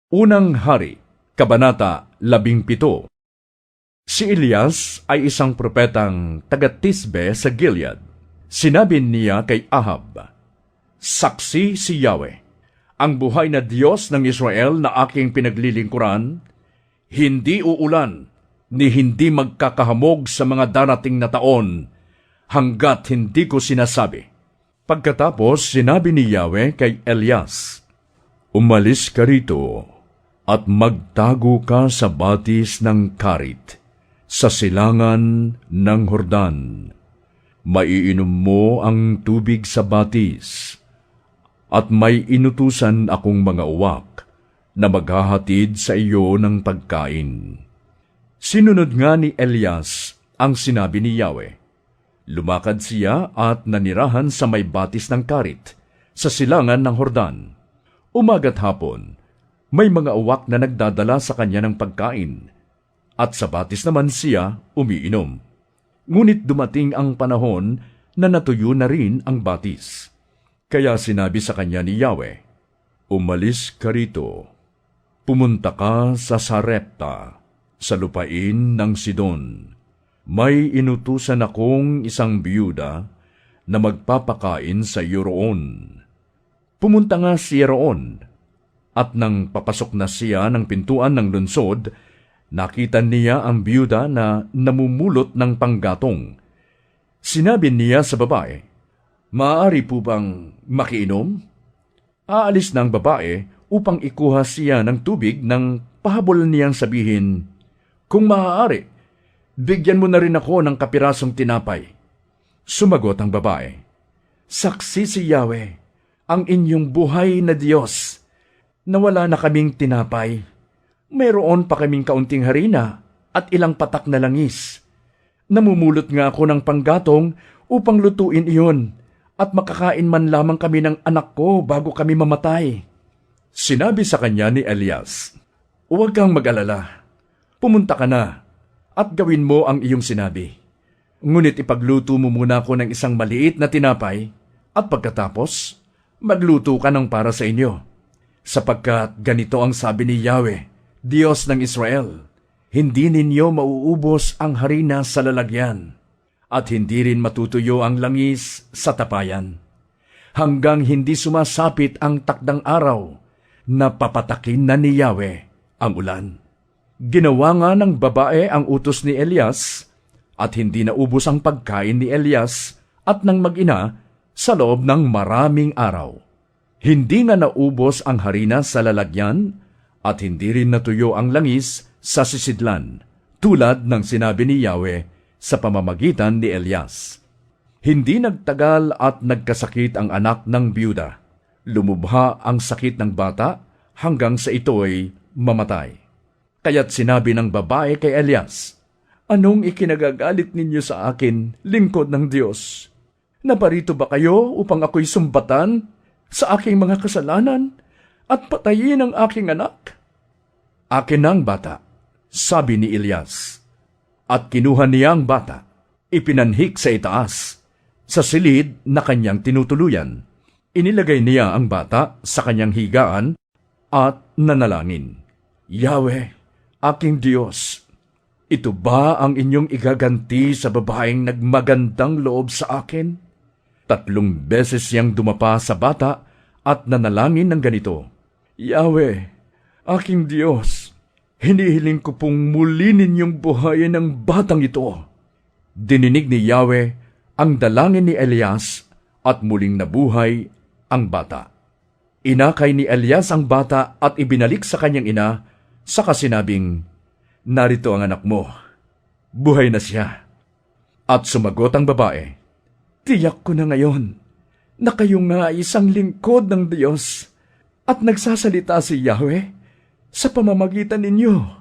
Unang Hari, Kabanata 17. Si Elias ay isang propetang taga-Tisbe sa Gilead. Sinabi niya kay Ahab, "Saksi si Yahweh, ang buhay na Diyos ng Israel na aking pinaglilingkuran, hindi uulan ni hindi magkakahamog sa mga darating na taon hanggat hindi ko sinasabi." Pagkatapos sinabi ni Yahweh kay Elias, "Umalis ka rito at magtago ka sa batis ng Karit, sa silangan ng Hordan. Maiinom mo ang tubig sa batis, at may inutusan akong mga uwak na maghahatid sa iyo ng pagkain." Sinunod nga ni Elias ang sinabi ni Yahweh. Lumakad siya at nanirahan sa may batis ng Karit, sa silangan ng Hordan. Umaga't hapon, may mga uwak na nagdadala sa kanya ng pagkain, at sa batis naman siya umiinom. Ngunit dumating ang panahon na natuyo na rin ang batis. Kaya sinabi sa kanya ni Yahweh, "Umalis ka rito. Pumunta ka sa Sarepta, sa lupain ng Sidon. May inutusan akong isang biyuda na magpapakain sa iyo roon." Pumunta nga siya roon, at nang papasok na siya ng pintuan ng lungsod, nakita niya ang biyuda na namumulot ng panggatong. Sinabi niya sa babae, "Maaari po bang makiinom?" Aalis ng babae upang ikuha siya ng tubig nang pahabol niyang sabihin, "Kung maaari, bigyan mo na rin ako ng kapirasong tinapay." Sumagot ang babae, "Saksi si Yahweh, ang inyong buhay na Diyos, na wala na kaming tinapay. Mayroon pa kaming kaunting harina at ilang patak na langis. Namumulot nga ako ng panggatong upang lutuin iyon, at makakain man lamang kami ng anak ko bago kami mamatay." Sinabi sa kanya ni Elias, "Huwag kang mag-alala. Pumunta ka na at gawin mo ang iyong sinabi. Ngunit ipagluto mo muna ako ng isang maliit na tinapay, at pagkatapos, magluto ka ng para sa inyo. Sapagkat ganito ang sabi ni Yahweh, Diyos ng Israel, hindi ninyo mauubos ang harina sa lalagyan, at hindi rin matutuyo ang langis sa tapayan, hanggang hindi sumasapit ang takdang araw na papatakin na ni Yahweh ang ulan." Ginawa nga ng babae ang utos ni Elias, at hindi naubos ang pagkain ni Elias at ng mag-ina sa loob ng maraming araw. Hindi nga naubos ang harina sa lalagyan, at hindi rin natuyo ang langis sa sisidlan, tulad ng sinabi ni Yahweh sa pamamagitan ni Elias. Hindi nagtagal at nagkasakit ang anak ng biyuda. Lumubha ang sakit ng bata hanggang sa ito'y mamatay. Kaya't sinabi ng babae kay Elias, "Anong ikinagagalit ninyo sa akin, lingkod ng Diyos? Naparito ba kayo upang ako'y sumbatan sa aking mga kasalanan at patayin ang aking anak?" "Akin ang bata," sabi ni Elias. At kinuha niya ang bata, ipinanhik sa itaas, sa silid na kanyang tinutuluyan. Inilagay niya ang bata sa kanyang higaan at nanalangin, "Yahweh, aking Diyos, ito ba ang inyong igaganti sa babaeng nagmagandang loob sa akin?" 3 beses siyang dumapa sa bata at nanalangin ng ganito, "Yahweh, aking Diyos, hinihiling ko pong muli ninyong buhayin ang batang ito." Dininig ni Yahweh ang dalangin ni Elias at muling nabuhay ang bata. Inakay ni Elias ang bata at ibinalik sa kanyang ina, saka sinabing, "Narito ang anak mo, buhay na siya." At sumagot ang babae, "Tiyak ko na ngayon na kayo nga ay isang lingkod ng Diyos, at nagsasalita si Yahweh sa pamamagitan ninyo."